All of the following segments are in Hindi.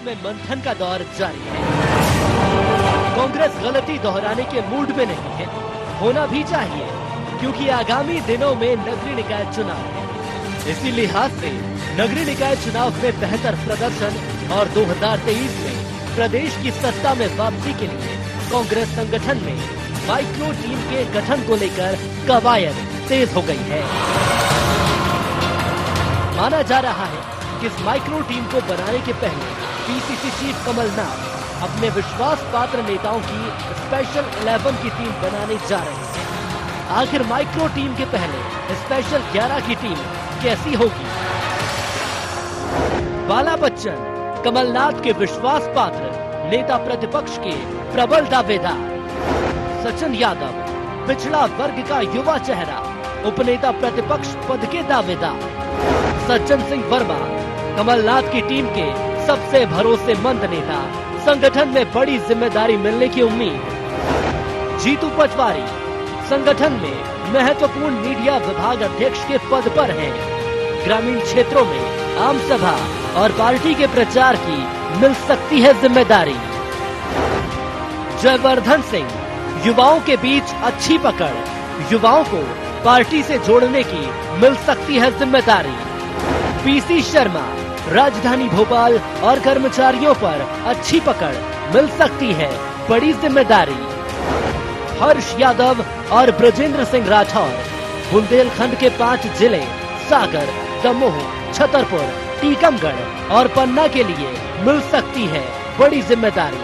में मंथन का दौर जारी है। कांग्रेस गलती दोहराने के मूड में नहीं है, होना भी चाहिए, क्योंकि आगामी दिनों में नगरीय निकाय चुनाव है। इसी लिहाज से नगरीय निकाय चुनाव में बेहतर प्रदर्शन और 2023 में प्रदेश की सत्ता में वापसी के लिए कांग्रेस संगठन में माइक्रो टीम के गठन को लेकर कवायद तेज हो गई है। माना जा रहा है कि इस माइक्रो टीम को बनाने के पहले पीसीसी चीफ कमलनाथ अपने विश्वास पात्र नेताओं की स्पेशल 11 की टीम बनाने जा रहे हैं। आखिर माइक्रो टीम के पहले स्पेशल 11 की टीम कैसी होगी? बाला बच्चन कमलनाथ के विश्वास पात्र नेता, प्रतिपक्ष के प्रबल दावेदार। सचिन यादव पिछड़ा वर्ग का युवा चेहरा, उपनेता प्रतिपक्ष पद के दावेदार। सज्जन सिंह वर्मा कमलनाथ की टीम के सबसे भरोसेमंद नेता, संगठन में बड़ी जिम्मेदारी मिलने की उम्मीद। जीतू पटवारी संगठन में महत्वपूर्ण मीडिया विभाग अध्यक्ष के पद पर हैं। ग्रामीण क्षेत्रों में आम सभा और पार्टी के प्रचार की मिल सकती है जिम्मेदारी। जयवर्धन सिंह युवाओं के बीच अच्छी पकड़, युवाओं को पार्टी से जोड़ने की मिल सकती है जिम्मेदारी। पीसी शर्मा राजधानी भोपाल और कर्मचारियों पर अच्छी पकड़, मिल सकती है बड़ी जिम्मेदारी। हर्ष यादव और ब्रजेंद्र सिंह राठौर बुंदेलखंड के 5 जिले सागर, दमोह, छतरपुर, टीकमगढ़ और पन्ना के लिए मिल सकती है बड़ी जिम्मेदारी।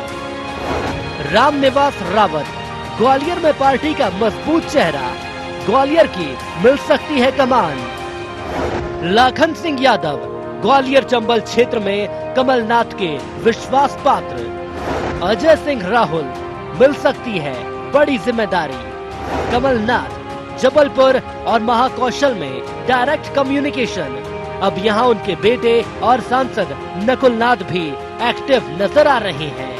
रामनिवास रावत ग्वालियर में पार्टी का मजबूत चेहरा, ग्वालियर की मिल सकती है कमान। लाखन सिंह यादव ग्वालियर चंबल क्षेत्र में कमलनाथ के विश्वास पात्र। अजय सिंह राहुल मिल सकती है बड़ी जिम्मेदारी। कमलनाथ जबलपुर और महाकौशल में डायरेक्ट कम्युनिकेशन, अब यहाँ उनके बेटे और सांसद नकुल नाथ भी एक्टिव नजर आ रहे हैं।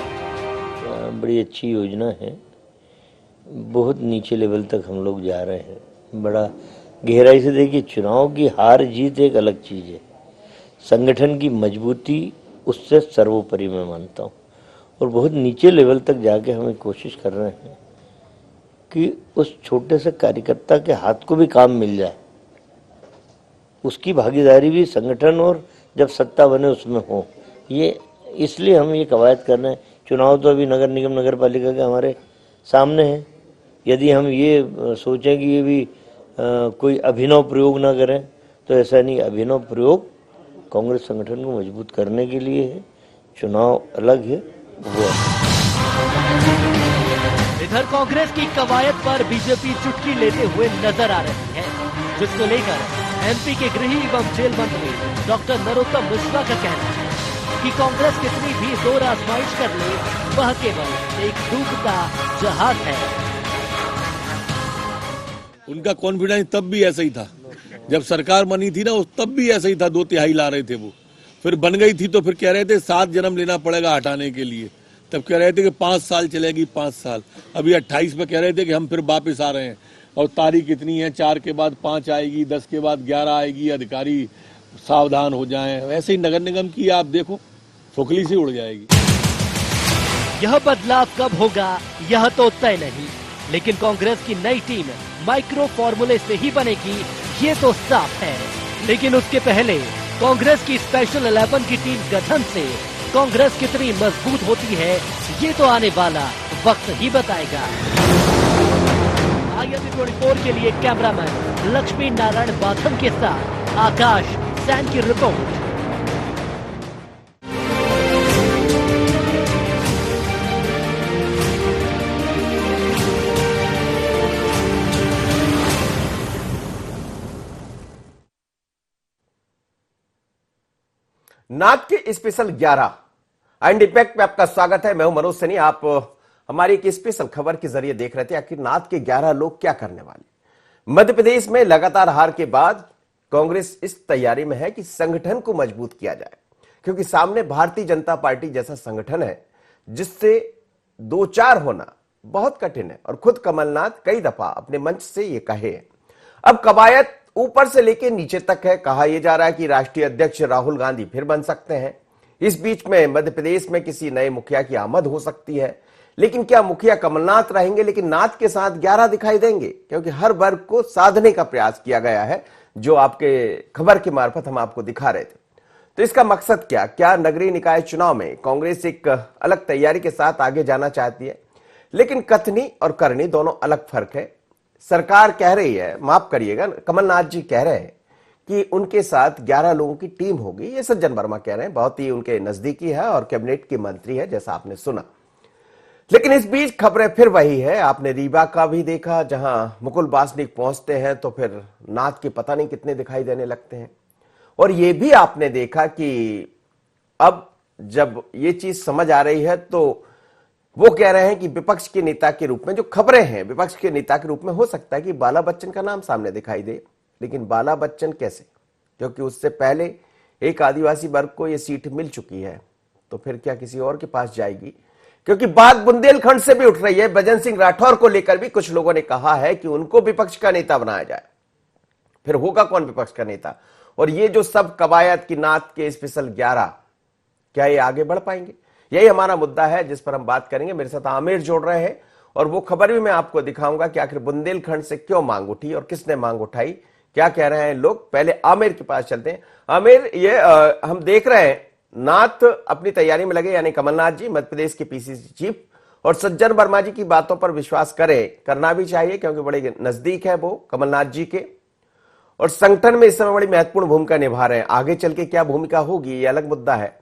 बड़ी अच्छी योजना है, बहुत नीचे लेवल तक हम लोग जा रहे हैं। बड़ा गहराई से देखिए, चुनाव की हार जीत एक अलग चीज है, संगठन की मजबूती उससे सर्वोपरि मैं मानता हूँ। और बहुत नीचे लेवल तक जाके हमें कोशिश कर रहे हैं कि उस छोटे से कार्यकर्ता के हाथ को भी काम मिल जाए, उसकी भागीदारी भी संगठन और जब सत्ता बने उसमें हो। ये इसलिए हम ये कवायद कर रहे हैं। चुनाव तो अभी नगर निगम नगर पालिका के हमारे सामने है। यदि हम ये सोचें कि ये भी कोई अभिनव प्रयोग ना करें तो ऐसा नहीं। अभिनव प्रयोग कांग्रेस संगठन को मजबूत करने के लिए है। चुनाव अलग है, वो इधर कांग्रेस की कवायद पर बीजेपी चुटकी लेते हुए नजर आ रही है, जिसको लेकर एमपी के गृह एवं जेल मंत्री डॉक्टर नरोत्तम मिश्रा का कहना है कि कांग्रेस कितनी भी जोर आजमाइश कर ले, वह केवल एक डूबता जहाज है। उनका कॉन्फिडेंस तब भी ऐसा ही था, जब सरकार बनी थी ना, उस तब भी ऐसा ही था। 2/3 ला रहे थे वो, फिर बन गई थी तो फिर कह रहे थे 7 जन्म लेना पड़ेगा हटाने के लिए। तब कह रहे थे कि 5 साल चलेगी, 5 साल। अभी 28 में कह रहे थे कि हम फिर वापस आ रहे हैं। और तारीख इतनी है, 4 के बाद 5 आएगी, 10 के बाद 11 आएगी। अधिकारी सावधान हो जाएं। वैसे ही नगर निगम की आप देखो, फुकली से उड़ जाएगी। यह बदलाव कब होगा यह तो तय नहीं, लेकिन कांग्रेस की नई टीम माइक्रो फॉर्मूले से ही बनेगी, ये तो साफ है। लेकिन उसके पहले कांग्रेस की स्पेशल 11 की टीम गठन से कांग्रेस कितनी मजबूत होती है, ये तो आने वाला वक्त ही बताएगा। INC24 के लिए कैमरामैन लक्ष्मी नारायण बाथम के साथ आकाश सैन की रिपोर्ट। नाथ के स्पेशल 11 एंड इम्पैक्ट पे आपका स्वागत है। मैं हूं मनोज सैनी। आप हमारी एक स्पेशल खबर के जरिए देख रहे थे आखिर नाथ के 11 लोग क्या करने वाले। मध्य प्रदेश में लगातार हार के बाद कांग्रेस इस तैयारी में है कि संगठन को मजबूत किया जाए, क्योंकि सामने भारतीय जनता पार्टी जैसा संगठन है जिससे 2-4 होना बहुत कठिन है। और खुद कमलनाथ कई दफा अपने मंच से ये कहे। अब कवायद ऊपर से लेकर नीचे तक है। कहा यह जा रहा है कि राष्ट्रीय अध्यक्ष राहुल गांधी फिर बन सकते हैं। इस बीच में मध्य प्रदेश में किसी नए मुखिया की आमद हो सकती है, लेकिन क्या मुखिया कमलनाथ रहेंगे, लेकिन नाथ के साथ 11 दिखाई देंगे? क्योंकि हर वर्ग को साधने का प्रयास किया गया है, जो आपके खबर के मार्फत हम आपको दिखा रहे थे। तो इसका मकसद क्या नगरीय निकाय चुनाव में कांग्रेस एक अलग तैयारी के साथ आगे जाना चाहती है, लेकिन कथनी और करनी दोनों अलग फर्क है। सरकार कह रही है, माफ करिएगा, कमलनाथ जी कह रहे हैं कि उनके साथ 11 लोगों की टीम होगी। ये सज्जन वर्मा कह रहे हैं, बहुत ही उनके नजदीकी है और कैबिनेट की मंत्री है, जैसा आपने सुना। लेकिन इस बीच खबरें फिर वही है। आपने रीवा का भी देखा, जहां मुकुल वासनिक पहुंचते हैं तो फिर नाथ के पता नहीं कितने दिखाई देने लगते हैं। और ये भी आपने देखा कि अब जब ये चीज समझ आ रही है तो वो कह रहे हैं कि विपक्ष के नेता के रूप में, जो खबरें हैं विपक्ष के नेता के रूप में, हो सकता है कि बाला बच्चन का नाम सामने दिखाई दे। लेकिन बाला बच्चन कैसे? क्योंकि उससे पहले एक आदिवासी वर्ग को यह सीट मिल चुकी है, तो फिर क्या किसी और के पास जाएगी? क्योंकि बात बुंदेलखंड से भी उठ रही है। भजन सिंह राठौर को लेकर भी कुछ लोगों ने कहा है कि उनको विपक्ष का नेता बनाया जाए। फिर होगा कौन विपक्ष का नेता? और ये जो सब कवायद की नाथ के स्पेशल 11, क्या ये आगे बढ़ पाएंगे? यही हमारा मुद्दा है जिस पर हम बात करेंगे। मेरे साथ आमिर जोड़ रहे हैं और वो खबर भी मैं आपको दिखाऊंगा कि आखिर बुंदेलखंड से क्यों मांग उठी और किसने मांग उठाई, क्या कह रहे हैं लोग। पहले आमिर के पास चलते हैं। आमिर, ये हम देख रहे हैं नाथ अपनी तैयारी में लगे, यानी कमलनाथ जी मध्य प्रदेश के पीसीसी चीफ, और सज्जन वर्मा जी की बातों पर विश्वास करें, करना भी चाहिए क्योंकि बड़े नजदीक है वो कमलनाथ जी के, और संगठन में इस समय बड़ी महत्वपूर्ण भूमिका निभा रहे हैं। आगे चल के क्या भूमिका होगी ये अलग मुद्दा है।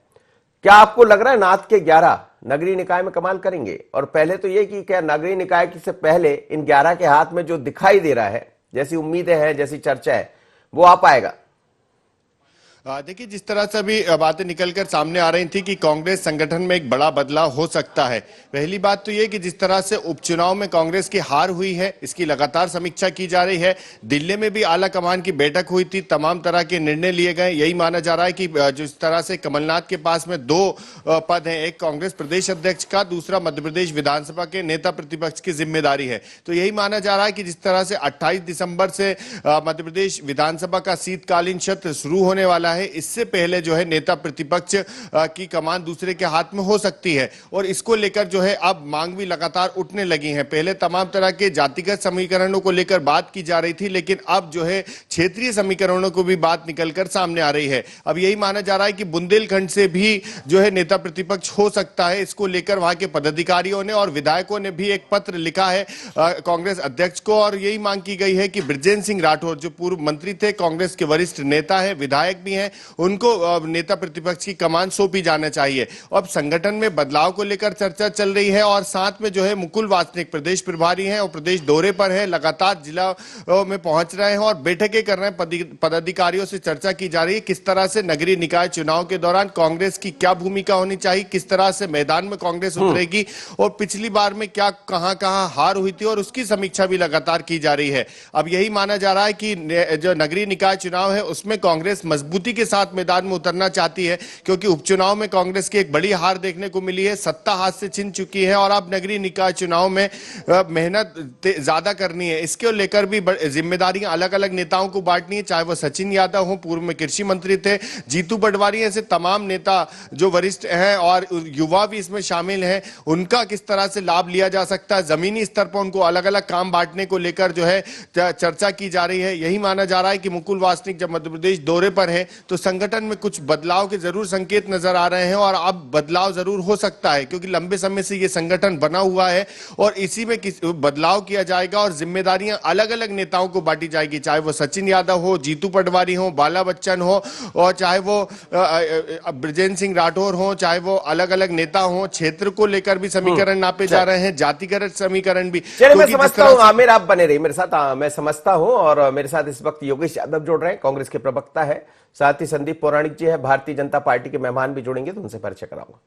क्या आपको लग रहा है नाथ के 11 नगरीय निकाय में कमाल करेंगे? और पहले तो ये कि क्या नगरीय निकाय से पहले इन 11 के हाथ में जो दिखाई दे रहा है, जैसी उम्मीदें हैं, जैसी चर्चा है, वो आ पाएगा? देखिए, जिस तरह से अभी बातें निकलकर सामने आ रही थी कि कांग्रेस संगठन में एक बड़ा बदलाव हो सकता है। पहली बात तो ये कि जिस तरह से उपचुनाव में कांग्रेस की हार हुई है, इसकी लगातार समीक्षा की जा रही है। दिल्ली में भी आला कमान की बैठक हुई थी, तमाम तरह के निर्णय लिए गए। यही माना जा रहा है कि जिस तरह से कमलनाथ के पास में 2 पद हैं, एक कांग्रेस प्रदेश अध्यक्ष का, दूसरा मध्य प्रदेश विधानसभा के नेता प्रतिपक्ष की जिम्मेदारी है। तो यही माना जा रहा है कि जिस तरह से 28 दिसंबर से मध्य प्रदेश विधानसभा का शीतकालीन सत्र शुरू होने वाला है, इससे पहले जो है नेता प्रतिपक्ष की कमान दूसरे के हाथ में हो सकती है। और इसको लेकर जो है अब मांग भी लगातार उठने लगी है। पहले तमाम तरह के जातिगत समीकरणों को लेकर बात की जा रही थी, लेकिन अब जो है क्षेत्रीय समीकरणों को भी बात निकलकर सामने आ रही है। अब यही माना जा रहा है कि बुंदेलखंड से भी जो है नेता प्रतिपक्ष हो सकता है। इसको लेकर वहां के पदाधिकारियों ने और विधायकों ने भी एक पत्र लिखा है कांग्रेस अध्यक्ष को, और यही मांग की गई है कि बृजेंद्र सिंह राठौर, जो पूर्व मंत्री थे, कांग्रेस के वरिष्ठ नेता है, विधायक भी हैं, उनको नेता प्रतिपक्ष की कमान सौंपी जाना चाहिए। अब संगठन में बदलाव को लेकर चर्चा चल रही है, और साथ में जो है मुकुल वासनिक प्रदेश प्रभारी हैं और प्रदेश दौरे पर है, लगातार जिला में पहुंच रहे हैं और बैठकें कर रहे हैं। पदाधिकारियों से चर्चा की जा रही है किस तरह से नगरीय निकाय चुनाव के दौरान कांग्रेस की क्या भूमिका होनी चाहिए, किस तरह से मैदान में कांग्रेस उतरेगी, और पिछली बार में क्या कहां कहां हार हुई थी, और उसकी समीक्षा भी लगातार की जा रही है। अब यही माना जा रहा है कि जो नगरीय निकाय चुनाव है उसमें कांग्रेस मजबूती के साथ मैदान में उतरना चाहती है, क्योंकि उपचुनाव में कांग्रेस की एक बड़ी हार देखने को मिली है, सत्ता हाथ से छिन चुकी है, और अब नगरीय निकाय चुनाव में मेहनत ज्यादा करनी है। इसके लेकर भी जिम्मेदारियां अलग अलग नेताओं को बांटनी है, चाहे वो सचिन यादव हो, पूर्व में कृषि मंत्री थे, जीतू पटवारी, ऐसे तमाम नेता जो वरिष्ठ हैं और युवा भी इसमें शामिल हैं, उनका किस तरह से लाभ लिया जा सकता है, जमीनी स्तर पर उनको अलग अलग काम बांटने को लेकर जो है चर्चा की जा रही है। यही माना जा रहा है कि मुकुल वासनिक जब मध्य प्रदेश दौरे पर है तो संगठन में कुछ बदलाव के जरूर संकेत नजर आ रहे हैं, और अब बदलाव जरूर हो सकता है, क्योंकि लंबे समय से यह संगठन बना हुआ है और इसी में बदलाव किया जाएगा और जिम्मेदारियां अलग अलग नेताओं को बांटी जाएगी, चाहे वो सचिन यादव हो, जीतू पटवारी हो, बाला बच्चन हो, और चाहे वो बृजेंद्र सिंह राठौर हो, चाहे वो अलग अलग नेता हो। क्षेत्र को लेकर भी समीकरण नापे जा रहे हैं, जातिगत समीकरण भी। चलिए, मैं समझता हूं आमिर, आप बने रहिए मेरे साथ, मैं समझता हूं। और मेरे साथ इस वक्त योगेश यादव जुड़ रहे हैं, कांग्रेस के प्रवक्ता है, साथ ही संदीप पौराणिक जी है, भारतीय जनता पार्टी के मेहमान भी जुड़ेंगे, तो उनसे परिचय कराऊंगा।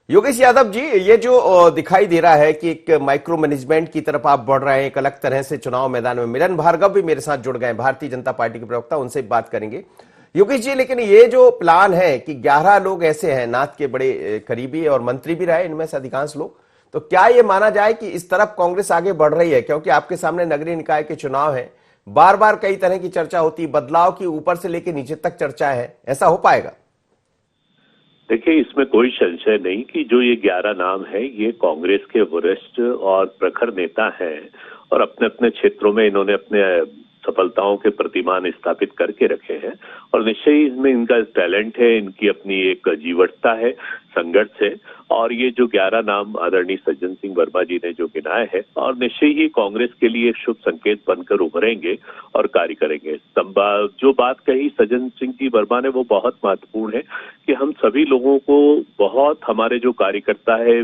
योगेश यादव जी, ये जो दिखाई दे रहा है कि एक माइक्रो मैनेजमेंट की तरफ आप बढ़ रहे हैं, एक अलग तरह से चुनाव मैदान में, मिलन भार्गव भी मेरे साथ जुड़ गए, भारतीय जनता पार्टी के प्रवक्ता, उनसे बात करेंगे। योगेश जी, लेकिन ये जो प्लान है कि 11 लोग ऐसे हैं, नाथ के बड़े करीबी और मंत्री भी रहे इनमें से अधिकांश लोग, तो क्या ये माना जाए कि इस तरफ कांग्रेस आगे बढ़ रही है? क्योंकि आपके सामने नगरीय निकाय के चुनाव है, बार बार कई तरह की चर्चा होती है, बदलाव की ऊपर से लेकर नीचे तक चर्चा है, ऐसा हो पाएगा? देखिए, इसमें कोई संशय नहीं कि जो ये 11 नाम है ये कांग्रेस के वरिष्ठ और प्रखर नेता हैं और अपने अपने क्षेत्रों में इन्होंने अपने सफलताओं के प्रतिमान स्थापित करके रखे हैं और निश्चय ही इसमें इनका टैलेंट है, इनकी अपनी एक जीवटता है, संघर्ष है और ये जो 11 नाम आदरणीय सज्जन सिंह वर्मा जी ने जो गिनाए हैं और निश्चय ही कांग्रेस के लिए एक शुभ संकेत बनकर उभरेंगे और कार्य करेंगे। जो बात कही सज्जन सिंह जी वर्मा ने वो बहुत महत्वपूर्ण है कि हम सभी लोगों को बहुत हमारे जो कार्यकर्ता है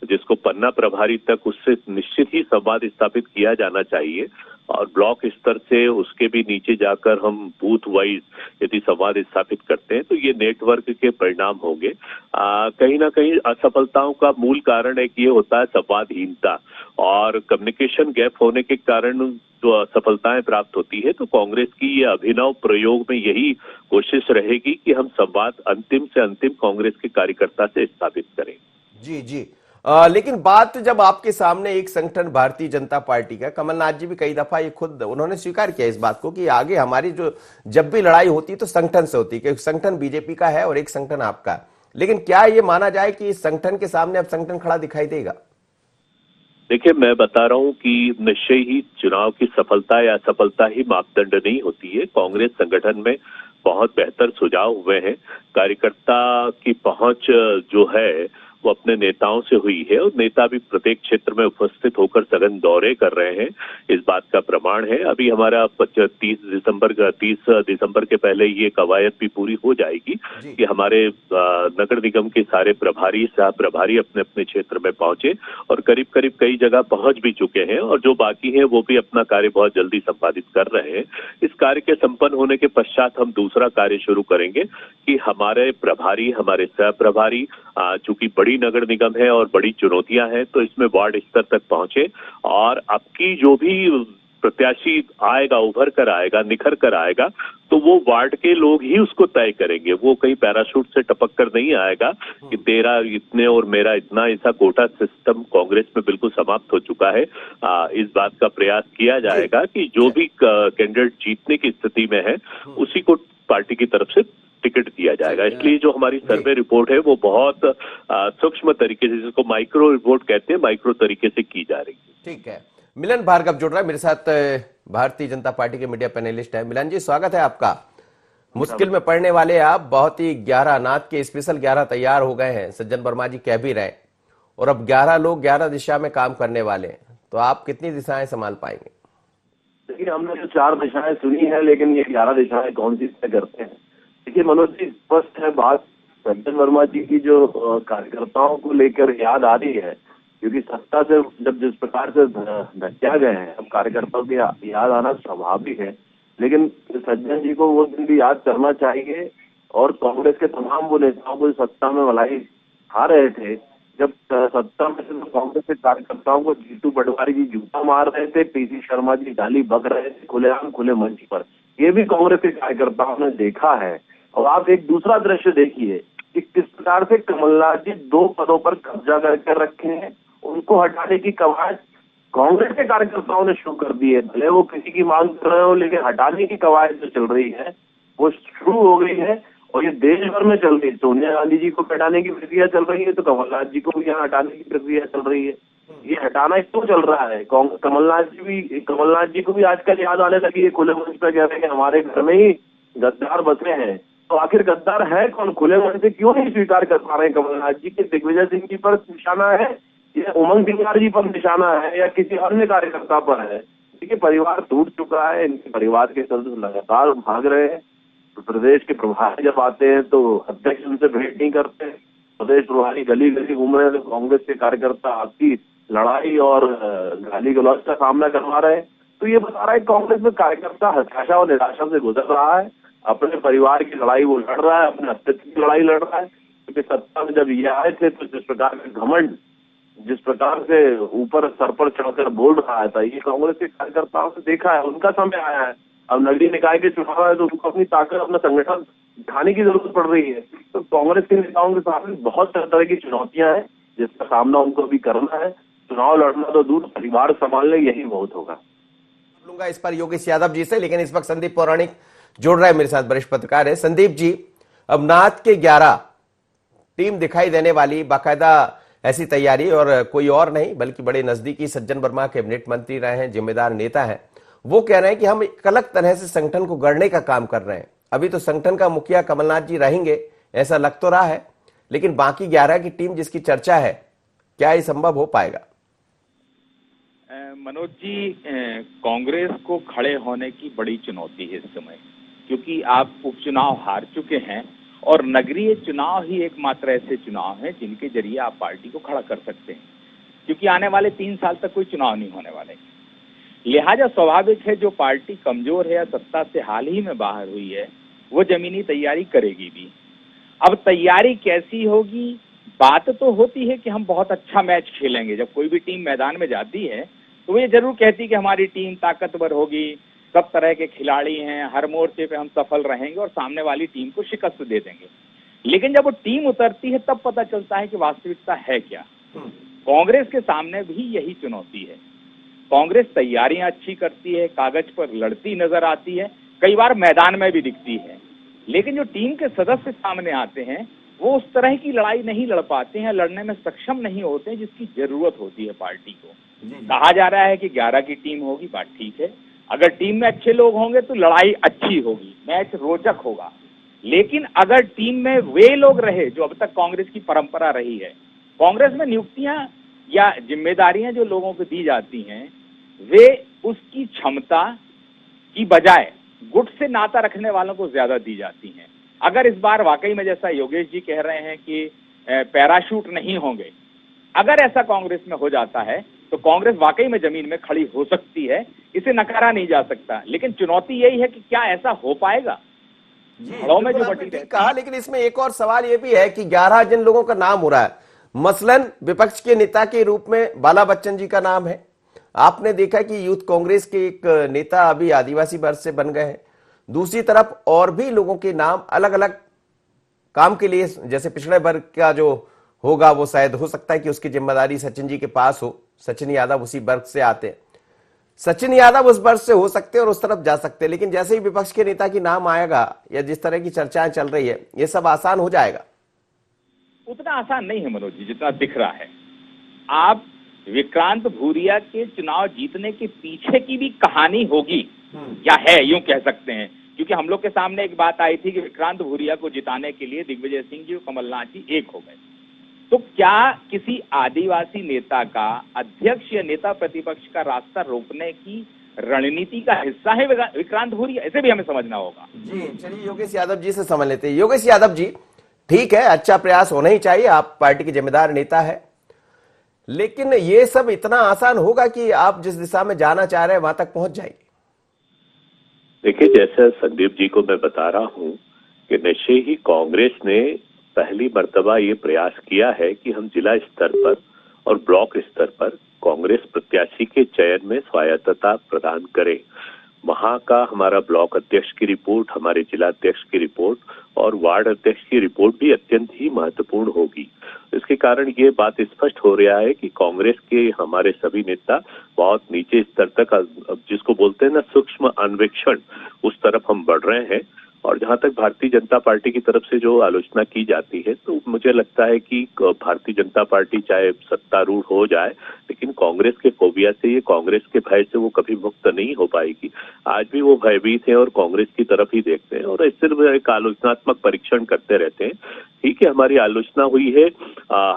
जिसको पन्ना प्रभारी तक उससे निश्चित ही संवाद स्थापित किया जाना चाहिए और ब्लॉक स्तर से उसके भी नीचे जाकर हम बूथ वाइज यदि संवाद स्थापित करते हैं तो ये नेटवर्क के परिणाम होंगे। कहीं ना कहीं असफलताओं का मूल कारण एक ये होता है संवादहीनता और कम्युनिकेशन गैप होने के कारण जो असफलताएं प्राप्त होती है। तो कांग्रेस की ये अभिनव प्रयोग में यही कोशिश रहेगी कि हम संवाद अंतिम से अंतिम कांग्रेस के कार्यकर्ता से स्थापित करें। जी जी। लेकिन बात जब आपके सामने एक संगठन भारतीय जनता पार्टी का, कमलनाथ जी भी कई दफा ये खुद उन्होंने स्वीकार किया इस बात को कि आगे हमारी जो जब भी लड़ाई होती है तो संगठन से होती है, क्योंकि संगठन बीजेपी का है और एक संगठन आपका। लेकिन क्या ये माना जाए कि इस संगठन के सामने अब संगठन खड़ा दिखाई देगा? देखिए, मैं बता रहा हूं कि निश्चय ही चुनाव की सफलता या असफलता ही मापदंड नहीं होती है। कांग्रेस संगठन में बहुत बेहतर सुझाव हुए हैं। कार्यकर्ता की पहुंच जो है वो अपने नेताओं से हुई है और नेता भी प्रत्येक क्षेत्र में उपस्थित होकर सघन दौरे कर रहे हैं, इस बात का प्रमाण है। अभी हमारा 30 दिसंबर के पहले ये कवायद भी पूरी हो जाएगी कि हमारे नगर निगम के सारे प्रभारी सह प्रभारी अपने अपने क्षेत्र में पहुंचे और करीब करीब कई जगह पहुंच भी चुके हैं और जो बाकी हैं वो भी अपना कार्य बहुत जल्दी संपादित कर रहे हैं। इस कार्य के संपन्न होने के पश्चात हम दूसरा कार्य शुरू करेंगे कि हमारे प्रभारी, हमारे सह प्रभारी, चूंकि बड़ी नगर निगम है और बड़ी चुनौतियां हैं तो इसमें वार्ड स्तर तक पहुंचे और अब की जो भी प्रत्याशी आएगा, उभर कर आएगा, निखर कर आएगा तो वो वार्ड के लोग ही उसको तय करेंगे। वो कहीं पैराशूट से टपक कर नहीं आएगा कि तेरा इतने और मेरा इतना, ऐसा कोटा सिस्टम कांग्रेस में बिल्कुल समाप्त हो चुका है। इस बात का प्रयास किया जाएगा कि जो भी कैंडिडेट जीतने की स्थिति में है उसी को पार्टी की तरफ से टिकट दिया जाएगा। इसलिए जो हमारी सर्वे रिपोर्ट है वो बहुत सूक्ष्म तरीके से, जिसको माइक्रो रिपोर्ट कहते हैं, माइक्रो तरीके से की जा रही है। ठीक है। मिलन भार्गव जुड़ रहा है मेरे साथ, भारतीय जनता पार्टी के मीडिया पैनलिस्ट है। मिलन जी, स्वागत है आपका। मुश्किल में पड़ने वाले आप, बहुत ही 11 नाथ के स्पेशल 11 तैयार हो गए हैं, सज्जन वर्मा जी कह भी रहे, और अब 11 लोग 11 दिशा में काम करने वाले हैं, तो आप कितनी दिशाएं संभाल पाएंगे? देखिए, हमने जो 4 दिशाएं सुनी है, लेकिन ये 11 दिशाएं कौन सी तय करते हैं? देखिए मनोज जी, स्पष्ट है बात, सज्जन वर्मा जी की जो कार्यकर्ताओं को लेकर याद आ रही है, क्योंकि सत्ता से जब जिस प्रकार से धक्या गए हैं, अब कार्यकर्ताओं की याद आना स्वाभाविक है। लेकिन सज्जन जी को वो दिन भी याद करना चाहिए और कांग्रेस के तमाम वो नेताओं को सत्ता में मलाई खा रहे थे, जब सत्ता में से कांग्रेस के कार्यकर्ताओं को जीतू पटवारी जी जूता मार रहे थे, पीसी शर्मा जी गाली बक रहे थे खुलेआम खुले मंच पर, ये भी कांग्रेस के कार्यकर्ताओं ने देखा है। और आप एक दूसरा दृश्य देखिए कि किस प्रकार से कमलनाथ जी 2 पदों पर कब्जा करके रखे हैं, उनको हटाने की कवायद कांग्रेस के कार्यकर्ताओं ने शुरू कर दी है। भले वो किसी की मांग कर रहे हो, लेकिन हटाने की कवायद जो चल रही है वो शुरू हो गई है और ये देश भर में चल रही है। सोनिया गांधी जी को हटाने की प्रक्रिया चल रही है तो कमलनाथ जी को भी यहाँ हटाने की प्रक्रिया चल रही है। ये हटाना क्यों चल रहा है? कमलनाथ जी को भी आजकल याद आने लगी है, खुले मंच पर कह रहे हैं कि हमारे घर में ही गद्दार बसे हैं। तो आखिर गद्दार है कौन? खुले मन से क्यों नहीं स्वीकार कर पा रहे हैं कमलनाथ जी के? दिग्विजय सिंह जी पर निशाना है या उमंग सिंगार जी पर निशाना है या किसी अन्य कार्यकर्ता पर है? देखिए, परिवार टूट चुका है, इनके परिवार के सदस्य लगातार भाग रहे हैं। तो प्रदेश के प्रभारी जब आते हैं तो अध्यक्ष उनसे भेंट नहीं करते, प्रदेश प्रभारी गली गली घूम रहे हैं, तो कांग्रेस के कार्यकर्ता आपकी लड़ाई और गाली गलौज का सामना करवा रहे हैं। तो ये बता रहा है कांग्रेस में कार्यकर्ता हताशा और निराशा से गुजर रहा है, अपने परिवार की लड़ाई वो लड़ रहा है, अपने अस्तित्व की लड़ाई लड़ रहा है। क्योंकि सत्ता में जब ये आए थे तो जिस प्रकार का घमंड, जिस प्रकार से ऊपर सर पर चढ़कर बोल रहा था, ये कांग्रेस के कार्यकर्ताओं ने देखा है। उनका समय आया है, अब नगरीय निकाय के चुनाव है तो उनको अपनी ताकत, अपना संगठन दिखाने की जरूरत पड़ रही है। तो कांग्रेस के नेताओं के सामने बहुत तरह की चुनौतियां हैं जिसका सामना उनको भी करना है। चुनाव लड़ना तो दूर, परिवार संभालने यही बहुत होगा। लूंगा इस पर योगेश यादव जी से, लेकिन इस वक्त संदीप पौराणिक जुड़ रहा है मेरे साथ, वरिष्ठ पत्रकार है। संदीप जी, अब नाथ के 11 टीम दिखाई देने वाली, बाकायदा ऐसी तैयारी, और कोई और नहीं बल्कि बड़े नजदीकी सज्जन वर्मा कैबिनेट मंत्री रहे हैं, जिम्मेदार नेता हैं, वो कह रहे हैं कि हम एक अलग तरह से संगठन को गढ़ने का काम कर रहे हैं। अभी तो संगठन का मुखिया कमलनाथ जी रहेंगे, ऐसा लग तो रहा है, लेकिन बाकी 11 की टीम जिसकी चर्चा है, क्या ये संभव हो पाएगा? मनोज जी, कांग्रेस को खड़े होने की बड़ी चुनौती है इस समय, क्योंकि आप उपचुनाव हार चुके हैं और नगरीय चुनाव ही एकमात्र ऐसे चुनाव हैं जिनके जरिए आप पार्टी को खड़ा कर सकते हैं, क्योंकि आने वाले 3 साल तक कोई चुनाव नहीं होने वाले। लिहाजा स्वाभाविक है जो पार्टी कमजोर है या सत्ता से हाल ही में बाहर हुई है वो जमीनी तैयारी करेगी भी। अब तैयारी कैसी होगी? बात तो होती है कि हम बहुत अच्छा मैच खेलेंगे। जब कोई भी टीम मैदान में जाती है तो वो ये जरूर कहती है कि हमारी टीम ताकतवर होगी, सब तरह के खिलाड़ी हैं, हर मोर्चे पे हम सफल रहेंगे और सामने वाली टीम को शिकस्त दे देंगे। लेकिन जब वो टीम उतरती है तब पता चलता है कि वास्तविकता है क्या। कांग्रेस के सामने भी यही चुनौती है। कांग्रेस तैयारियां अच्छी करती है, कागज पर लड़ती नजर आती है, कई बार मैदान में भी दिखती है, लेकिन जो टीम के सदस्य सामने आते हैं वो उस तरह की लड़ाई नहीं लड़ पाते हैं, लड़ने में सक्षम नहीं होते हैं जिसकी जरूरत होती है पार्टी को। कहा जा रहा है कि 11 की टीम होगी, बात ठीक है। अगर टीम में अच्छे लोग होंगे तो लड़ाई अच्छी होगी, मैच रोचक होगा। लेकिन अगर टीम में वे लोग रहे जो अब तक कांग्रेस की परंपरा रही है, कांग्रेस में नियुक्तियां या जिम्मेदारियां जो लोगों को दी जाती हैं वे उसकी क्षमता की बजाय गुट से नाता रखने वालों को ज्यादा दी जाती हैं। अगर इस बार वाकई में जैसा योगेश जी कह रहे हैं कि पैराशूट नहीं होंगे, अगर ऐसा कांग्रेस में हो जाता है तो कांग्रेस वाकई में जमीन में खड़ी हो सकती है, इसे नकारा नहीं जा सकता। लेकिन चुनौती यही है कि क्या ऐसा हो पाएगा? में जो बटी कहा, लेकिन इसमें एक और सवाल यह भी है कि 11 जिन लोगों का नाम हो रहा है, मसलन विपक्ष के नेता के रूप में बाला बच्चन जी का नाम है। आपने देखा कि यूथ कांग्रेस के एक नेता अभी आदिवासी वर्ग से बन गए हैं। दूसरी तरफ और भी लोगों के नाम अलग अलग काम के लिए, जैसे पिछड़े वर्ग का जो होगा वो शायद हो सकता है कि उसकी जिम्मेदारी सचिन जी के पास हो। सचिन यादव उसी वर्ग से आते हैं, सचिन यादव उस वर्ग से हो सकते हैं और उस तरफ जा सकते हैं। लेकिन जैसे ही विपक्ष के नेता की नाम आएगा या जिस तरह की चर्चाएं चल रही है, ये सब आसान हो जाएगा? उतना आसान नहीं है मनोज जी जितना दिख रहा है। आप विक्रांत भूरिया के चुनाव जीतने के पीछे की भी कहानी होगी या है, यूं कह सकते हैं, क्योंकि हम लोग के सामने एक बात आई थी कि विक्रांत भूरिया को जिताने के लिए दिग्विजय सिंह जी और कमलनाथ जी एक हो गए। तो क्या किसी आदिवासी नेता का अध्यक्ष या नेता प्रतिपक्ष का रास्ता रोकने की रणनीति का हिस्सा है विक्रांत भूरिया? ऐसे भी हमें समझना होगा। जी चलिए योगेश यादव जी से समझ लेते हैं। योगेश यादव जी, ठीक है, अच्छा प्रयास होना ही चाहिए, आप पार्टी के जिम्मेदार नेता है, लेकिन ये सब इतना आसान होगा कि आप जिस दिशा में जाना चाह रहे हैं वहां तक पहुंच जाएंगे? देखिए, जैसे संदीप जी को मैं बता रहा हूं कि निश्चय ही कांग्रेस ने पहली मर्तबा ये प्रयास किया है कि हम जिला स्तर पर और ब्लॉक स्तर पर कांग्रेस प्रत्याशी के चयन में स्वायत्तता प्रदान करें। वहां का हमारा ब्लॉक अध्यक्ष की रिपोर्ट, हमारे जिला अध्यक्ष की रिपोर्ट और वार्ड अध्यक्ष की रिपोर्ट भी अत्यंत ही महत्वपूर्ण होगी। इसके कारण ये बात स्पष्ट हो रहा है कि कांग्रेस के हमारे सभी नेता बहुत नीचे स्तर तक, जिसको बोलते हैं ना सूक्ष्म अन्वेषण, उस तरफ हम बढ़ रहे हैं। और जहां तक भारतीय जनता पार्टी की तरफ से जो आलोचना की जाती है, तो मुझे लगता है कि भारतीय जनता पार्टी चाहे सत्तारूढ़ हो जाए, लेकिन कांग्रेस के फोबिया से, ये कांग्रेस के भय से वो कभी मुक्त नहीं हो पाएगी। आज भी वो भयभीत है और कांग्रेस की तरफ ही देखते हैं और सिर्फ एक आलोचनात्मक परीक्षण करते रहते हैं। ठीक है, हमारी आलोचना हुई है,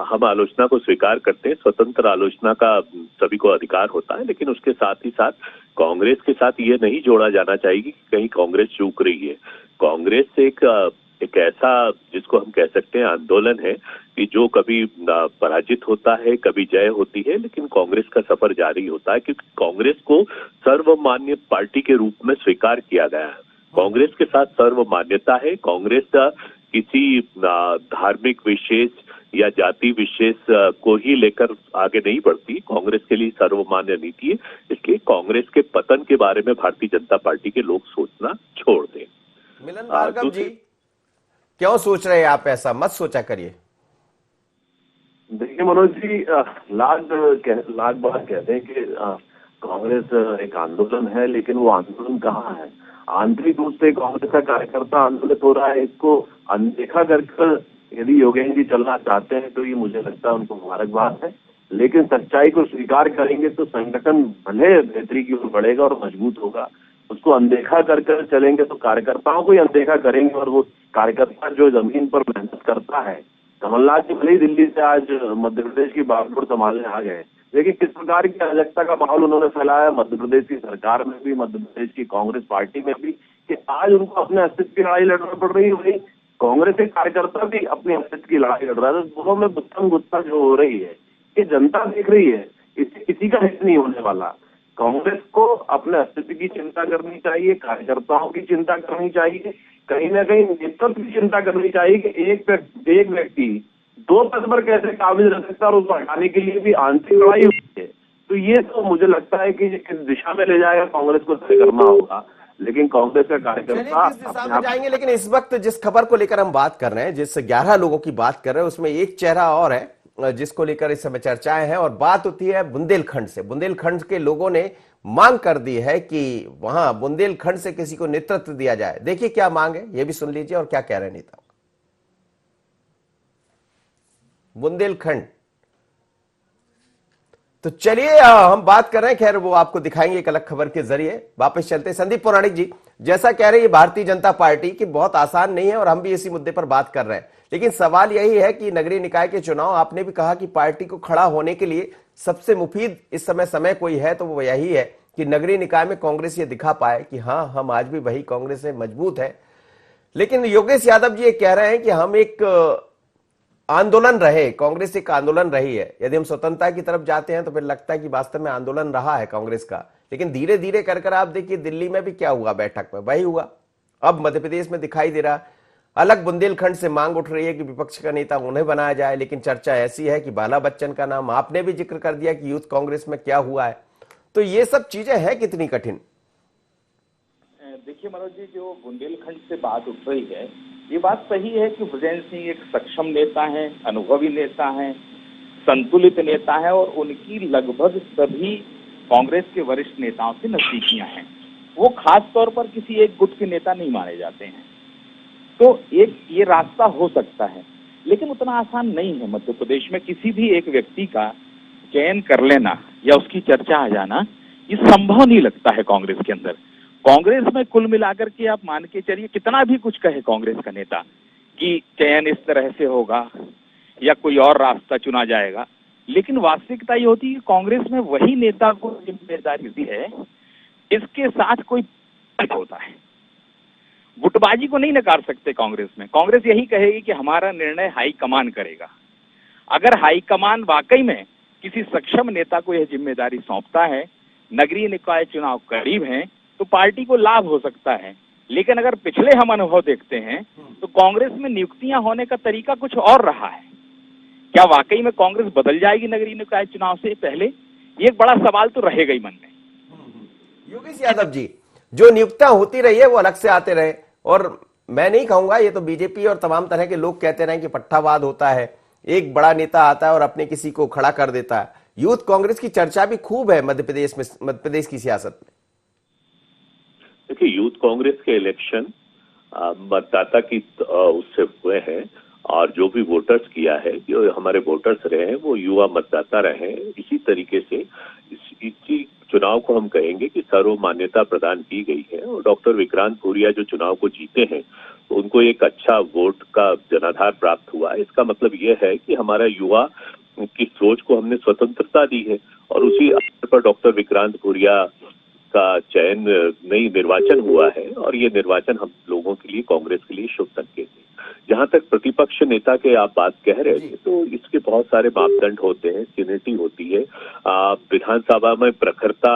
हम आलोचना को स्वीकार करते हैं, स्वतंत्र आलोचना का सभी को अधिकार होता है, लेकिन उसके साथ ही साथ कांग्रेस के साथ ये नहीं जोड़ा जाना चाहिए कि कहीं कांग्रेस चूक रही है। कांग्रेस एक ऐसा, जिसको हम कह सकते हैं आंदोलन है, कि जो कभी पराजित होता है, कभी जय होती है, लेकिन कांग्रेस का सफर जारी होता है, क्योंकि कांग्रेस को सर्वमान्य पार्टी के रूप में स्वीकार किया गया है। कांग्रेस के साथ सर्वमान्यता है। कांग्रेस किसी धार्मिक विशेष या जाति विशेष को ही लेकर आगे नहीं बढ़ती। कांग्रेस के लिए सर्वमान्य नीति है, इसलिए कांग्रेस के पतन के बारे में भारतीय जनता पार्टी के लोग सोचना छोड़ दें। मिलन भार्गव जी, क्यों सोच रहे हैं आप ऐसा? मत सोचा करिए। देखिए मनोज जी, लाख बार कहते हैं कि कांग्रेस एक आंदोलन है, लेकिन वो आंदोलन कहाँ है? आंतरिक रूप से कांग्रेस का कार्यकर्ता आंदोलित हो रहा है, इसको अनदेखा कर यदि योगेंद्र जी चलना चाहते हैं तो ये मुझे लगता है उनको मुबारकबाद है, लेकिन सच्चाई को स्वीकार करेंगे तो संगठन भले बेहतरी की ओर बढ़ेगा और मजबूत होगा। उसको अनदेखा कर कर चलेंगे तो कार्यकर्ताओं को ही अनदेखा करेंगे, और वो कार्यकर्ता जो जमीन पर मेहनत करता है, कमलनाथ जी भले ही दिल्ली से आज मध्य प्रदेश की बागडोर संभालने आ गए, लेकिन किस प्रकार की अराजकता का माहौल उन्होंने फैलाया मध्य प्रदेश की सरकार में भी, मध्य प्रदेश की कांग्रेस पार्टी में भी, कि आज उनको अपने अस्तित्व की लड़ाई लड़ना पड़ रही है। वही कांग्रेस के कार्यकर्ता भी अपने अस्तित्व की लड़ाई लड़ रहा है। तो दोनों में गुत्थम गुत्था जो हो रही है, ये जनता देख रही है, इससे किसी का हित नहीं होने वाला। कांग्रेस को अपने अस्तित्व की चिंता करनी चाहिए, कार्यकर्ताओं की चिंता करनी चाहिए, कहीं ना कहीं नेतृत्व की चिंता करनी चाहिए कि एक व्यक्ति दो पद पर कैसे काबिज रह सकता है, और उसको हटाने के लिए भी आंतरिक लड़ाई होती है। तो ये तो मुझे लगता है कि किस दिशा में ले जाएगा कांग्रेस को तय करना होगा, लेकिन कांग्रेस का कार्यकर्ता किस दिशा में जाएंगे। लेकिन इस वक्त जिस खबर को लेकर हम बात कर रहे हैं, जिस 11 लोगों की बात कर रहे हैं, उसमें एक चेहरा और है जिसको लेकर इस समय चर्चाएं हैं, और बात होती है बुंदेलखंड से। बुंदेलखंड के लोगों ने मांग कर दी है कि वहां बुंदेलखंड से किसी को नेतृत्व दिया जाए। देखिए क्या मांग है, ये भी सुन लीजिए और क्या कह रहे हैं नेता। बुंदेलखंड, तो चलिए हम बात कर रहे हैं, खैर वो आपको दिखाएंगे एक अलग खबर के जरिए। वापस चलते हैं संदीप पौराणिक जी, जैसा कह रहे हैं भारतीय जनता पार्टी की बहुत आसान नहीं है, और हम भी इसी मुद्दे पर बात कर रहे हैं। लेकिन सवाल यही है कि नगरीय निकाय के चुनाव, आपने भी कहा कि पार्टी को खड़ा होने के लिए सबसे मुफीद इस समय कोई है तो वो यही है कि नगरीय निकाय में कांग्रेस ये दिखा पाए कि हाँ, हम आज भी वही कांग्रेस है, मजबूत है। लेकिन योगेश यादव जी ये कह रहे हैं कि हम एक आंदोलन रहे, कांग्रेस एक आंदोलन रही है। यदि हम स्वतंत्रता की तरफ जाते हैं तो फिर लगता है कि वास्तव में आंदोलन रहा है कांग्रेस का। लेकिन धीरे धीरे कर आप देखिए दिल्ली में भी क्या हुआ, बैठक में वही हुआ। अब मध्य प्रदेश में दिखाई दे रहा, अलग बुंदेलखंड से मांग उठ रही है कि विपक्ष का नेता उन्हें बनाया जाए। लेकिन चर्चा ऐसी है कि बाला बच्चन का नाम आपने भी जिक्र कर दिया कि यूथ कांग्रेस में क्या हुआ है। तो ये सब चीजें हैं कितनी कठिन। देखिए मनोज जी, जो बुंदेलखंड से बात उठ रही है, ये बात सही है कि ब्रजेंद्र सिंह एक सक्षम नेता है, अनुभवी नेता है, संतुलित नेता है, और उनकी लगभग सभी कांग्रेस के वरिष्ठ नेताओं से नजदीकियां हैं। वो खास तौर पर किसी एक गुट के नेता नहीं माने जाते हैं। तो एक ये रास्ता हो सकता है, लेकिन उतना आसान नहीं है। मध्य प्रदेश में किसी भी एक व्यक्ति का चयन कर लेना या उसकी चर्चा आ जाना, ये संभव नहीं लगता है कांग्रेस के अंदर। कांग्रेस में कुल मिलाकर के आप मान के चलिए, कितना भी कुछ कहे कांग्रेस का नेता कि चयन इस तरह से होगा या कोई और रास्ता चुना जाएगा, लेकिन वास्तविकता ये होती है कि कांग्रेस में वही नेता को जिम्मेदारी दी है, इसके साथ कोई होता है। गुटबाजी को नहीं नकार सकते कांग्रेस में। कांग्रेस यही कहेगी कि हमारा निर्णय हाईकमान करेगा। अगर हाईकमान वाकई में किसी सक्षम नेता को यह जिम्मेदारी सौंपता है, नगरीय निकाय चुनाव करीब हैं, तो पार्टी को लाभ हो सकता है। लेकिन अगर पिछले हम अनुभव देखते हैं तो कांग्रेस में नियुक्तियां होने का तरीका कुछ और रहा है। क्या वाकई में कांग्रेस बदल जाएगी नगरीय निकाय चुनाव से पहले? ये एक बड़ा सवाल तो रहेगा ही मन में। योगेश यादव जी, जो नियुक्तियां होती रही है वो अलग से आते रहे, और मैं नहीं कहूंगा, ये तो बीजेपी और तमाम तरह के लोग कहते रहे कि पट्टावाद होता है, एक बड़ा नेता आता है और अपने किसी को खड़ा कर देता है। यूथ कांग्रेस की चर्चा भी खूब है मध्य प्रदेश की सियासत में। देखिए, यूथ कांग्रेस के इलेक्शन मतदाता की उससे हुए हैं, और जो भी वोटर्स किया है, जो हमारे वोटर्स रहे हैं वो युवा मतदाता रहे हैं। इसी तरीके से इसी चुनाव को हम कहेंगे कि सर्व मान्यता प्रदान की गई है, और डॉक्टर विक्रांत भूरिया जो चुनाव को जीते हैं तो उनको एक अच्छा वोट का जनाधार प्राप्त हुआ। इसका मतलब ये है कि हमारा युवा की सोच को हमने स्वतंत्रता दी है, और उसी आधार पर डॉक्टर विक्रांत भूरिया का चयन नई निर्वाचन हुआ है, और ये निर्वाचन हम लोगों के लिए, कांग्रेस के लिए शुभ संकेत है। जहां तक प्रतिपक्ष नेता के आप बात कह रहे थे, तो इसके बहुत सारे मापदंड होते हैं, सीनियरिटी होती है, विधानसभा में प्रखरता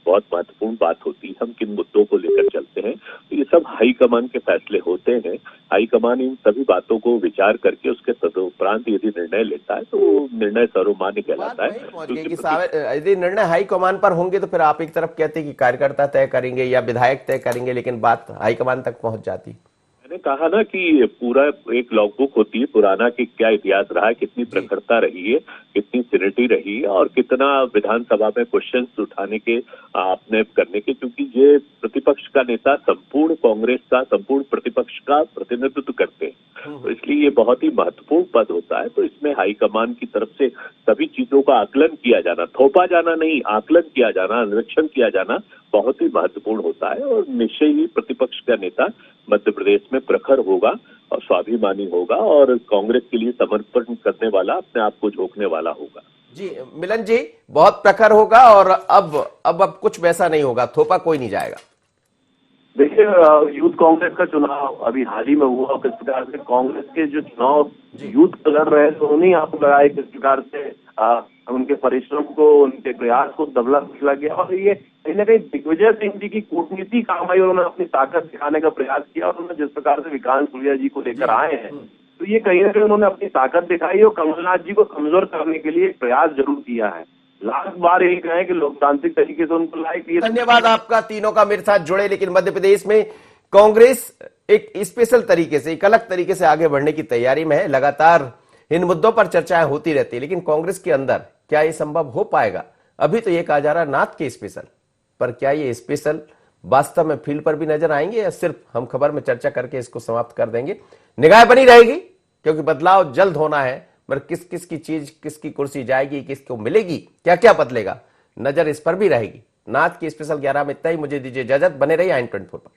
बहुत महत्वपूर्ण बात होती है। हम किन मुद्दों को लेकर चलते हैं, तो ये सब हाईकमान के फैसले होते हैं। हाईकमान इन सभी बातों को विचार करके उसके तदुपरांत यदि निर्णय लेता है तो वो निर्णय सर्वमान्य कहलाता है। यदि निर्णय हाईकमान पर होंगे तो फिर आप एक तरफ कहते हैं कि कार्यकर्ता तय करेंगे या विधायक तय करेंगे, लेकिन बात हाईकमान तक पहुंच जाती। मैंने कहा ना कि पूरा एक लॉगबुक होती है पुराना कि क्या इतिहास रहा है, कितनी प्रखरता रही है, कितनी सिनेटी रही है और कितना विधानसभा में क्वेश्चंस उठाने के आपने करने के, क्योंकि ये प्रतिपक्ष का नेता संपूर्ण कांग्रेस का, संपूर्ण प्रतिपक्ष का प्रतिनिधित्व करते हैं, तो इसलिए ये बहुत ही महत्वपूर्ण पद होता है। तो इसमें हाईकमान की तरफ से सभी चीजों का आकलन किया जाना, थोपा जाना नहीं, आकलन किया जाना, निरीक्षण किया जाना बहुत ही महत्वपूर्ण होता है। और निश्चय ही प्रतिपक्ष का नेता मध्य प्रदेश में प्रखर होगा और स्वाभिमानी होगा और कांग्रेस के लिए समर्पण करने वाला, अपने आप को झोंकने वाला होगा। जी मिलन जी, बहुत प्रखर होगा और अब कुछ वैसा नहीं होगा, थोपा कोई नहीं जाएगा। देखिए, यूथ कांग्रेस का चुनाव अभी हाल ही में हुआ, किस प्रकार से कांग्रेस के जो चुनाव यूथ लड़ रहे थे उन्हीं आपको लगाए, किस प्रकार से उनके परिश्रम को, उनके प्रयास को दबला कुचला गया। और ये कहीं ना कहीं दिग्विजय सिंह जी की कूटनीति काम आई, उन्होंने अपनी ताकत दिखाने का प्रयास किया और उन्होंने जिस प्रकार से विकास सूर्या जी को लेकर आए हैं, तो ये कहीं ना कहीं उन्होंने अपनी ताकत दिखाई और कमलनाथ जी को कमजोर करने के लिए प्रयास जरूर किया है। लाख बार यही कहें कि लोकतांत्रिक तरीके से उनको लाइक। धन्यवाद आपका तीनों का मेरे साथ जुड़े। लेकिन मध्य प्रदेश में कांग्रेस एक स्पेशल तरीके से, एक अलग तरीके से आगे बढ़ने की तैयारी में है। लगातार इन मुद्दों पर चर्चाएं होती रहती है, लेकिन कांग्रेस के अंदर क्या ये संभव हो पाएगा? अभी तो ये कहा जा रहा है नाथ के स्पेशल, पर क्या ये स्पेशल वास्तव में फील्ड पर भी नजर आएंगे या सिर्फ हम खबर में चर्चा करके इसको समाप्त कर देंगे? निगाह बनी रहेगी, क्योंकि बदलाव जल्द होना है। मगर किस किस की चीज, किसकी कुर्सी जाएगी, किसको मिलेगी, क्या क्या बदलेगा, नजर इस पर भी रहेगी। नाथ की स्पेशल 11 में इतना ही। मुझे दीजिए इजाजत, बने रहिए i24 पर।